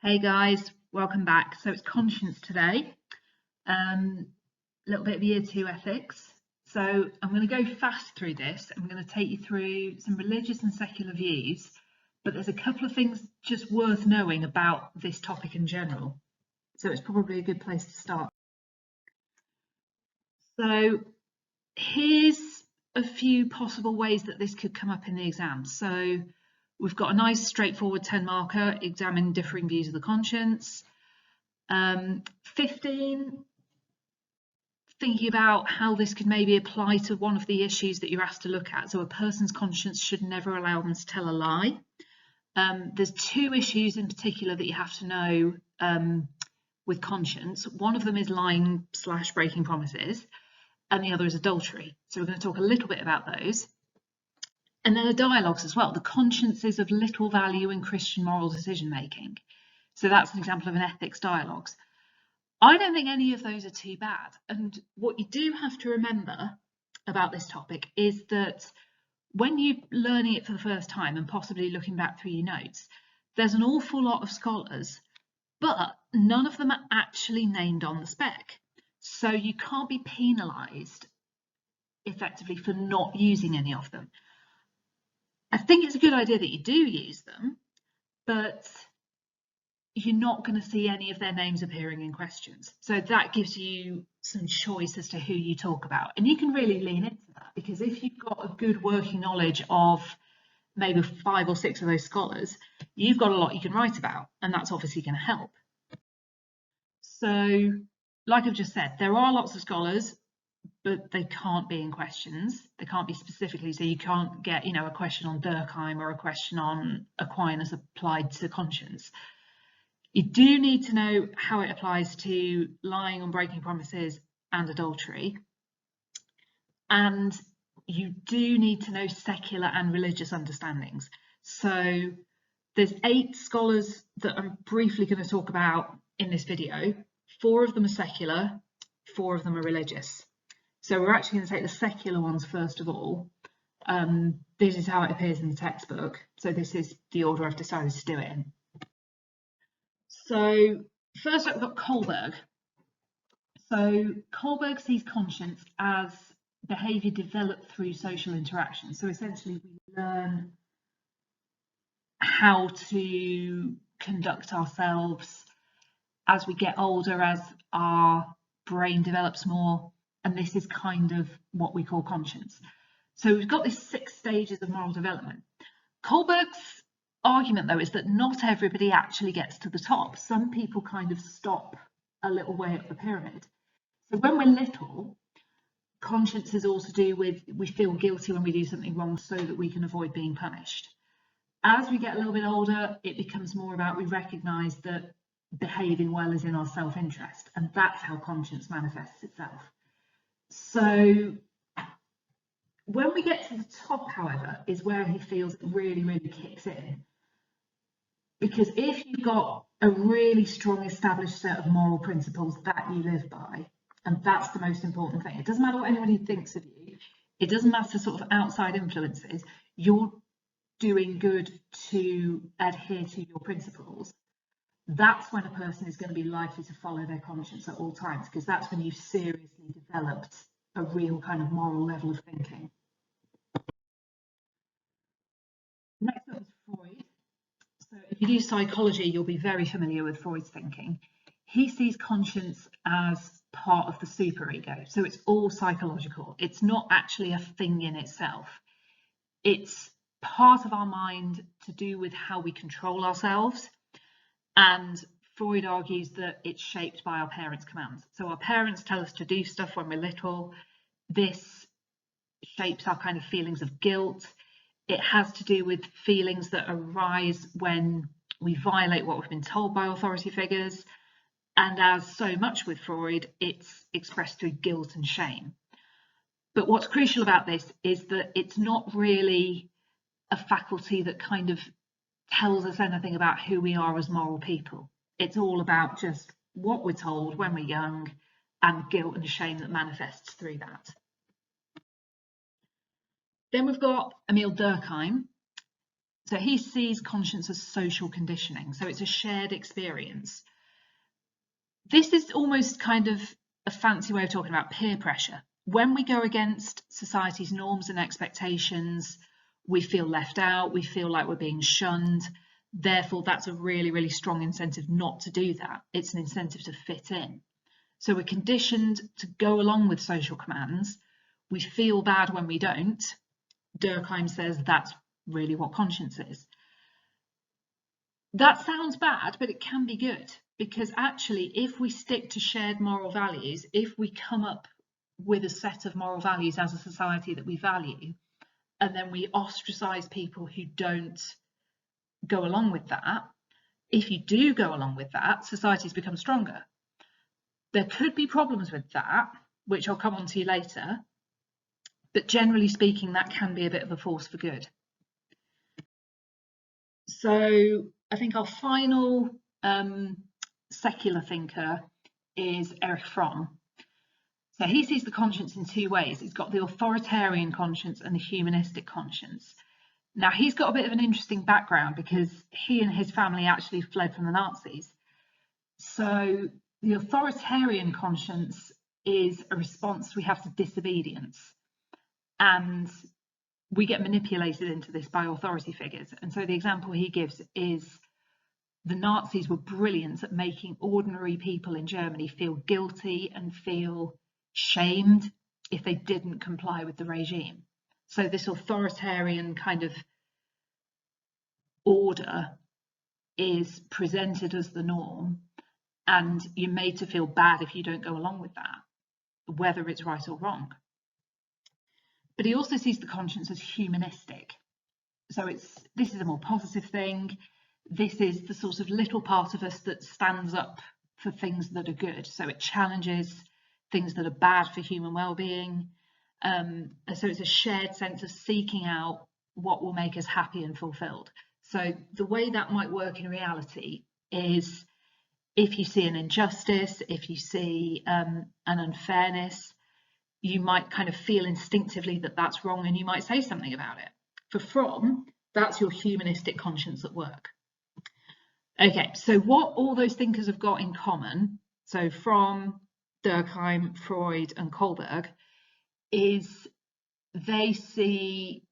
Hey guys, welcome back. So it's conscience today, a little bit of year 2 ethics. So I'm going to go fast through this. I'm going to take you through some religious and secular views, but there's a couple of things just worth knowing about this topic in general. So it's probably a good place to start. So here's a few possible ways that this could come up in the exam. So we've got a nice straightforward 10 marker, examine differing views of the conscience. 15, thinking about how this could maybe apply to one of the issues that you're asked to look at. So a person's conscience should never allow them to tell a lie. There's two issues in particular that you have to know with conscience. One of them is lying/breaking promises, and the other is adultery. So we're going to talk a little bit about those. And then the dialogues as well. The conscience is of little value in Christian moral decision making. So that's an example of an ethics dialogues. I don't think any of those are too bad. And what you do have to remember about this topic is that when you're learning it for the first time and possibly looking back through your notes, there's an awful lot of scholars, but none of them are actually named on the spec. So you can't be penalised effectively for not using any of them. I think it's a good idea that you do use them, but you're not going to see any of their names appearing in questions. So that gives you some choice as to who you talk about. And you can really lean into that, because if you've got a good working knowledge of maybe 5 or 6 of those scholars, you've got a lot you can write about, and that's obviously going to help. So, like I've just said, there are lots of scholars, but they can't be in questions. They can't be specifically, so you can't get, a question on Durkheim or a question on Aquinas applied to conscience. You do need to know how it applies to lying and breaking promises and adultery. And you do need to know secular and religious understandings. So there's 8 scholars that I'm briefly going to talk about in this video. 4 of them are secular, 4 of them are religious. So we're actually going to take the secular ones first of all. This is how it appears in the textbook. So this is the order I've decided to do it in. So first up, we've got Kohlberg. So Kohlberg sees conscience as behaviour developed through social interaction. So essentially we learn how to conduct ourselves as we get older, as our brain develops more. And this is kind of what we call conscience. So we've got these 6 stages of moral development. Kohlberg's argument, though, is that not everybody actually gets to the top. Some people kind of stop a little way up the pyramid. So when we're little, conscience is all to do with we feel guilty when we do something wrong so that we can avoid being punished. As we get a little bit older, it becomes more about we recognise that behaving well is in our self-interest, and that's how conscience manifests itself. So when we get to the top, however, is where he feels it really, really kicks in. Because if you've got a really strong established set of moral principles that you live by, and that's the most important thing, it doesn't matter what anybody thinks of you, it doesn't matter sort of outside influences, you're doing good to adhere to your principles, that's when a person is going to be likely to follow their conscience at all times, because that's when you've seriously developed a real kind of moral level of thinking. Next up is Freud. So if you do psychology, you'll be very familiar with Freud's thinking. He sees conscience as part of the superego. So it's all psychological. It's not actually a thing in itself. It's part of our mind to do with how we control ourselves. And Freud argues that it's shaped by our parents' commands. So our parents tell us to do stuff when we're little. This shapes our kind of feelings of guilt. It has to do with feelings that arise when we violate what we've been told by authority figures. And as so much with Freud, it's expressed through guilt and shame. But what's crucial about this is that it's not really a faculty that kind of tells us anything about who we are as moral people. It's all about just what we're told when we're young and guilt and shame that manifests through that. Then we've got Emil Durkheim. So he sees conscience as social conditioning, so it's a shared experience. This is almost kind of a fancy way of talking about peer pressure. When we go against society's norms and expectations, we feel left out, we feel like we're being shunned. Therefore, that's a really, really strong incentive not to do that. It's an incentive to fit in. So we're conditioned to go along with social commands. We feel bad when we don't. Durkheim says that's really what conscience is. That sounds bad, but it can be good, because actually, if we stick to shared moral values, if we come up with a set of moral values as a society that we value, and then we ostracize people who don't go along with that, if you do go along with that, societies become stronger. There could be problems with that, which I'll come on to later, but generally speaking, that can be a bit of a force for good. So I think our final secular thinker is Fromm. So he sees the conscience in two ways. He's got the authoritarian conscience and the humanistic conscience. Now, he's got a bit of an interesting background because he and his family actually fled from the Nazis. So the authoritarian conscience is a response we have to disobedience. And we get manipulated into this by authority figures. And so the example he gives is the Nazis were brilliant at making ordinary people in Germany feel guilty and feel shamed if they didn't comply with the regime. So this authoritarian kind of order is presented as the norm, and you're made to feel bad if you don't go along with that, whether it's right or wrong. But he also sees the conscience as humanistic. So this is a more positive thing. This is the sort of little part of us that stands up for things that are good. So it challenges things that are bad for human well-being. So it's a shared sense of seeking out what will make us happy and fulfilled. So the way that might work in reality is if you see an injustice, if you see an unfairness, you might kind of feel instinctively that that's wrong and you might say something about it. For Fromm, that's your humanistic conscience at work. Okay, so what all those thinkers have got in common, so Fromm, Durkheim, Freud and Kohlberg, is they see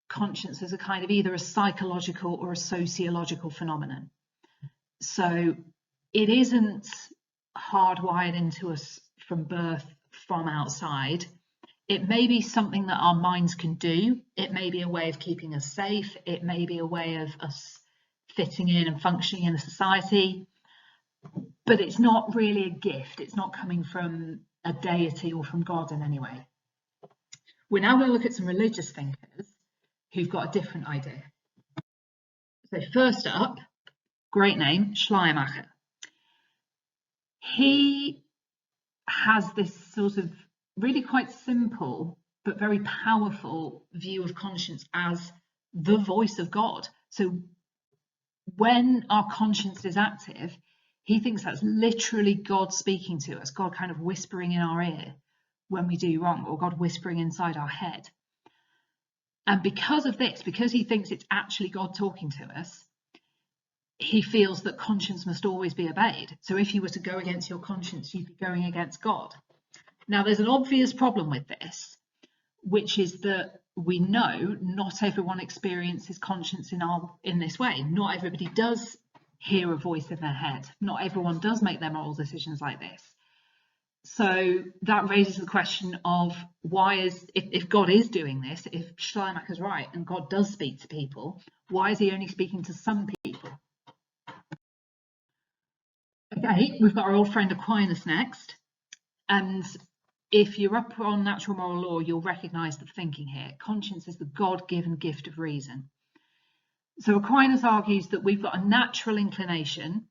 conscience as a kind of either a psychological or a sociological phenomenon. So it isn't hardwired into us from birth from outside. It may be something that our minds can do. It may be a way of keeping us safe. It may be a way of us fitting in and functioning in a society, but it's not really a gift. It's not coming from a deity or from God in any way. We're now going to look at some religious thinkers who've got a different idea. So first up, great name, Schleiermacher. He has this sort of really quite simple but very powerful view of conscience as the voice of God. So when our conscience is active, he thinks that's literally God speaking to us, God kind of whispering in our ear when we do wrong, or God whispering inside our head. And because of this, because he thinks it's actually God talking to us, he feels that conscience must always be obeyed. So if you were to go against your conscience, you'd be going against God. Now, there's an obvious problem with this, which is that we know not everyone experiences conscience in this way. Not everybody does hear a voice in their head. Not everyone does make their moral decisions like this. So that raises the question of why if God is doing this, if Schleiermacher's right and God does speak to people, why is he only speaking to some people? Okay, we've got our old friend Aquinas next. And if you're up on natural moral law, you'll recognise the thinking here. Conscience is the God-given gift of reason. So Aquinas argues that we've got a natural inclination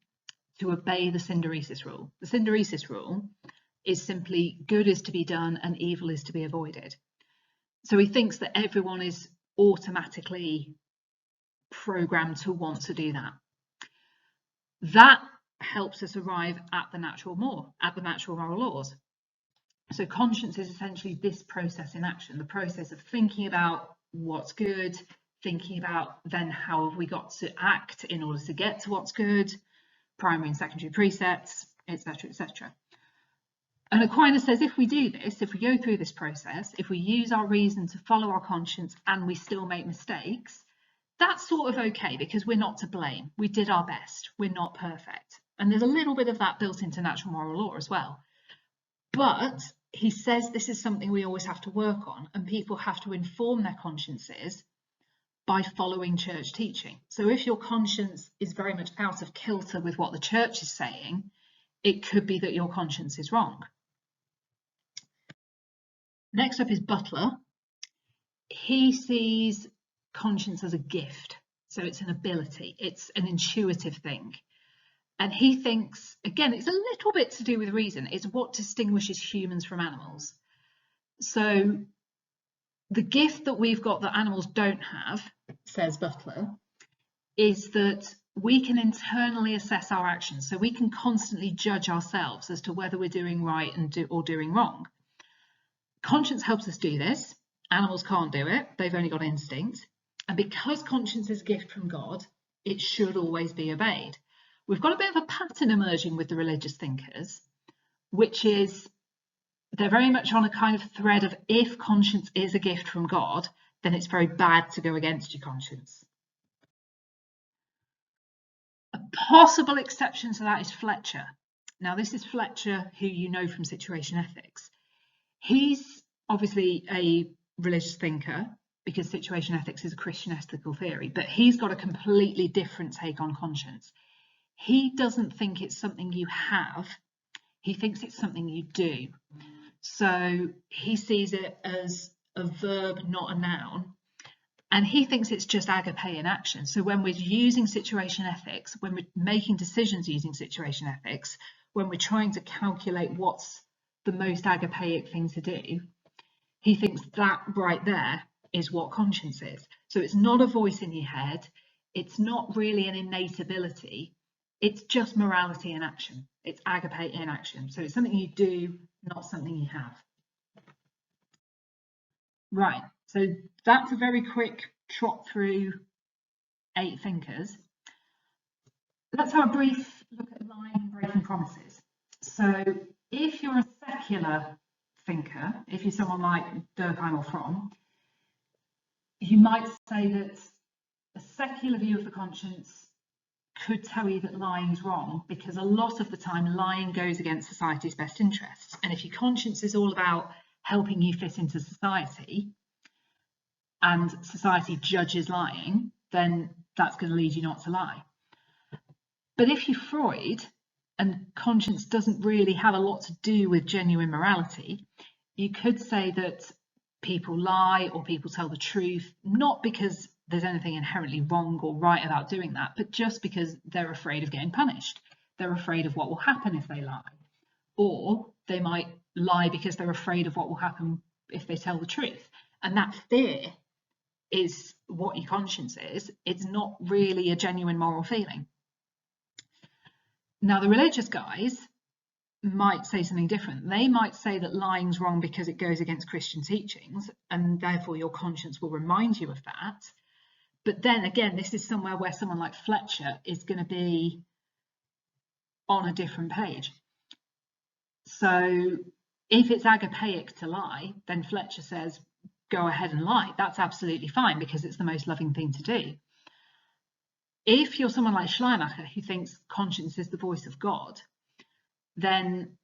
to obey the synderesis rule. The synderesis rule is simply good is to be done and evil is to be avoided. So he thinks that everyone is automatically programmed to want to do that. That helps us arrive at the natural moral laws. So conscience is essentially this process in action, the process of thinking about what's good, thinking about then how have we got to act in order to get to what's good, primary and secondary precepts, etc., etc. And Aquinas says if we do this, if we go through this process, if we use our reason to follow our conscience and we still make mistakes, that's sort of okay because we're not to blame. We did our best. We're not perfect. And there's a little bit of that built into natural moral law as well. But he says this is something we always have to work on, and people have to inform their consciences by following church teaching. So if your conscience is very much out of kilter with what the church is saying, it could be that your conscience is wrong. Next up is Butler. He sees conscience as a gift. So it's an ability, it's an intuitive thing. And he thinks, again, it's a little bit to do with reason. It's what distinguishes humans from animals. So the gift that we've got that animals don't have, says Butler, is that we can internally assess our actions. So we can constantly judge ourselves as to whether we're doing right or doing wrong. Conscience helps us do this. Animals can't do it. They've only got instinct. And because conscience is a gift from God, it should always be obeyed. We've got a bit of a pattern emerging with the religious thinkers, which is they're very much on a kind of thread of if conscience is a gift from God, then it's very bad to go against your conscience. A possible exception to that is Fletcher. Now, this is Fletcher, who you know from situation ethics. He's obviously a religious thinker because situation ethics is a Christian ethical theory, but he's got a completely different take on conscience. He doesn't think it's something you have, he thinks it's something you do. So he sees it as a verb, not a noun. And he thinks it's just agape in action. So when we're using situation ethics, when we're making decisions using situation ethics, when we're trying to calculate what's the most agapeic thing to do, he thinks that right there is what conscience is. So it's not a voice in your head. It's not really an innate ability. It's just morality in action. It's agape in action. So it's something you do, not something you have. Right, so that's a very quick trot through 8 thinkers. Let's have a brief look at lying and breaking promises. So if you're a secular thinker, if you're someone like Durkheim or Fromm, you might say that a secular view of the conscience could tell you that lying is wrong because a lot of the time lying goes against society's best interests. And if your conscience is all about helping you fit into society and society judges lying, then that's going to lead you not to lie. But if you're Freud and conscience doesn't really have a lot to do with genuine morality, you could say that people lie or people tell the truth, not because there's anything inherently wrong or right about doing that, but just because they're afraid of getting punished. They're afraid of what will happen if they lie. Or they might lie because they're afraid of what will happen if they tell the truth. And that fear is what your conscience is. It's not really a genuine moral feeling. Now, the religious guys might say something different. They might say that lying's wrong because it goes against Christian teachings, and therefore your conscience will remind you of that. But then again, this is somewhere where someone like Fletcher is going to be on a different page. So if it's agapeic to lie, then Fletcher says, go ahead and lie. That's absolutely fine because it's the most loving thing to do. If you're someone like Schleiermacher who thinks conscience is the voice of God, then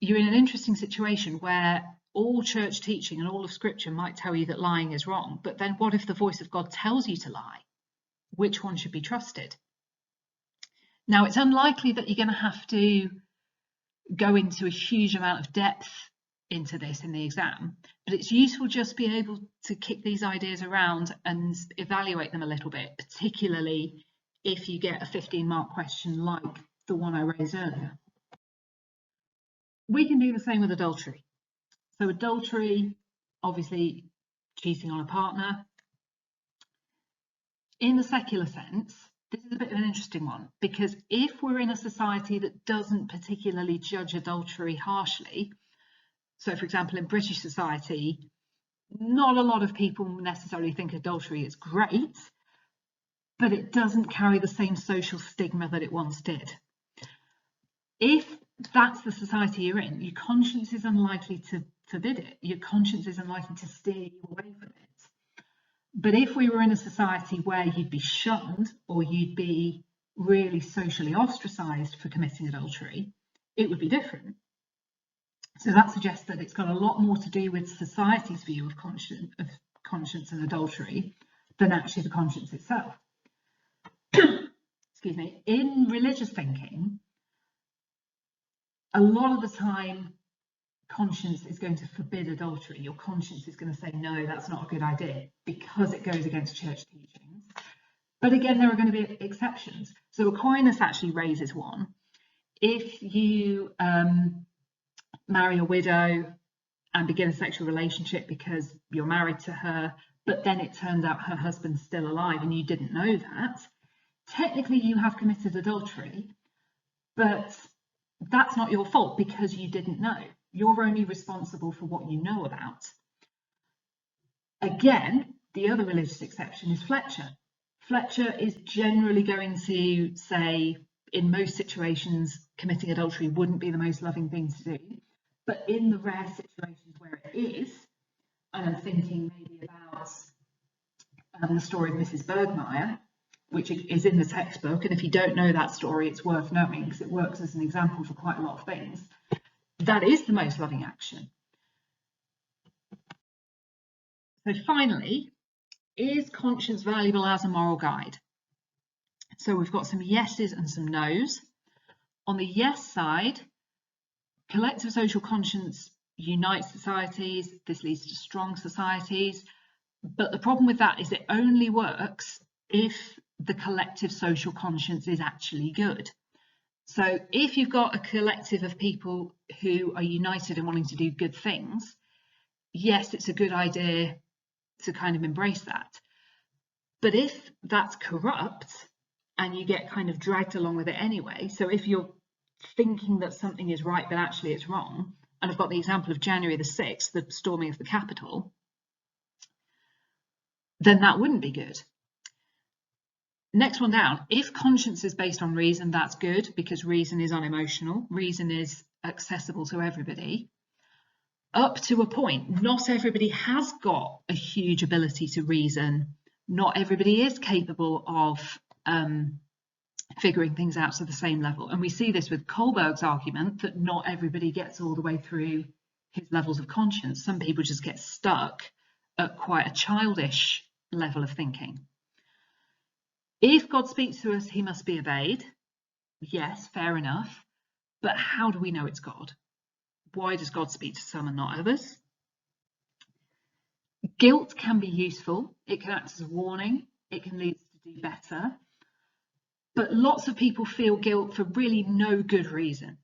you're in an interesting situation where all church teaching and all of scripture might tell you that lying is wrong, but then what if the voice of God tells you to lie? Which one should be trusted? Now, it's unlikely that you're going to have to go into a huge amount of depth into this in the exam, but it's useful just to be able to kick these ideas around and evaluate them a little bit, particularly if you get a 15-mark question like the one I raised earlier. We can do the same with adultery. So adultery, obviously cheating on a partner. In the secular sense, this is a bit of an interesting one, because if we're in a society that doesn't particularly judge adultery harshly, so for example in British society, Not a lot of people necessarily think adultery is great, but it doesn't carry the same social stigma that it once did. If that's the society you're in, your conscience is unlikely to forbid it. Your conscience is unlikely to steer you away from it. But if we were in a society where you'd be shunned or you'd be really socially ostracized for committing adultery, it would be different. So that suggests that it's got a lot more to do with society's view of conscience and adultery than actually the conscience itself. Excuse me. In religious thinking, a lot of the time, conscience is going to forbid adultery. Your conscience is going to say, no, that's not a good idea, because it goes against church teachings. But again, there are going to be exceptions. So Aquinas actually raises one. If you marry a widow and begin a sexual relationship because you're married to her, but then it turns out her husband's still alive and you didn't know that, technically you have committed adultery, but that's not your fault because you didn't know. You're only responsible for what you know about. Again, the other religious exception is Fletcher. Fletcher is generally going to say, in most situations, committing adultery wouldn't be the most loving thing to do. But in the rare situations where it is, and I'm thinking maybe about the story of Mrs. Bergmeyer, which is in the textbook, and if you don't know that story, it's worth knowing because it works as an example for quite a lot of things. That is the most loving action. So finally, is conscience valuable as a moral guide? So we've got some yeses and some nos. On the yes side, collective social conscience unites societies. This leads to strong societies. But the problem with that is it only works if the collective social conscience is actually good. So if you've got a collective of people who are united in wanting to do good things, yes, it's a good idea to kind of embrace that. But if that's corrupt and you get kind of dragged along with it anyway, so if you're thinking that something is right but actually it's wrong, and I've got the example of January the 6th, the storming of the Capitol, then that wouldn't be good. Next one down, if conscience is based on reason, that's good because reason is unemotional, reason is accessible to everybody. Up to a point, not everybody has got a huge ability to reason. Not everybody is capable of figuring things out to the same level. And we see this with Kohlberg's argument that not everybody gets all the way through his levels of conscience. Some people just get stuck at quite a childish level of thinking. If God speaks to us, he must be obeyed. Yes, fair enough. But how do we know it's God? Why does God speak to some and not others? Guilt can be useful. It can act as a warning. It can lead us to do better. But lots of people feel guilt for really no good reason.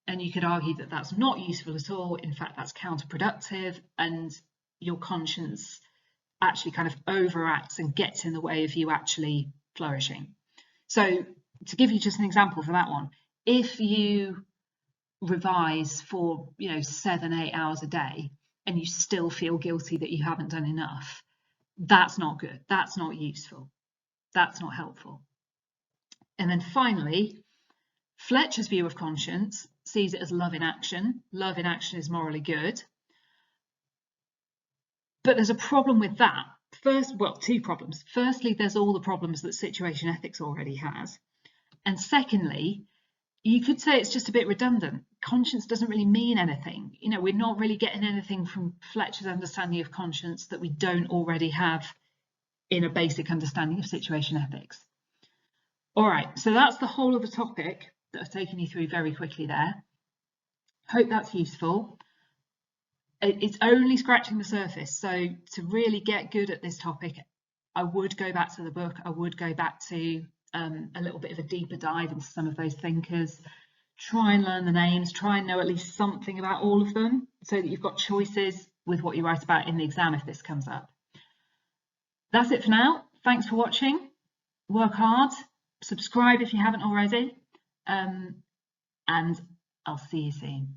And you could argue that that's not useful at all. In fact, that's counterproductive. And your conscience actually kind of overacts and gets in the way of you actually flourishing. So to give you just an example for that one, if you revise for 7-8 hours a day and you still feel guilty that you haven't done enough, that's not good, that's not useful, that's not helpful. And then finally, Fletcher's view of conscience sees it as love in action. Love in action is morally good. But there's a problem with that. Two problems. Firstly, there's all the problems that situation ethics already has. And secondly, you could say it's just a bit redundant. Conscience doesn't really mean anything. We're not really getting anything from Fletcher's understanding of conscience that we don't already have in a basic understanding of situation ethics. All right, so that's the whole of the topic that I've taken you through very quickly there. Hope that's useful. It's only scratching the surface, so to really get good at this topic, I would go back to the book. I would go back to a little bit of a deeper dive into some of those thinkers. Try and learn the names, try and know at least something about all of them so that you've got choices with what you write about in the exam if this comes up. That's it for now. Thanks for watching. Work hard, subscribe if you haven't already, and I'll see you soon.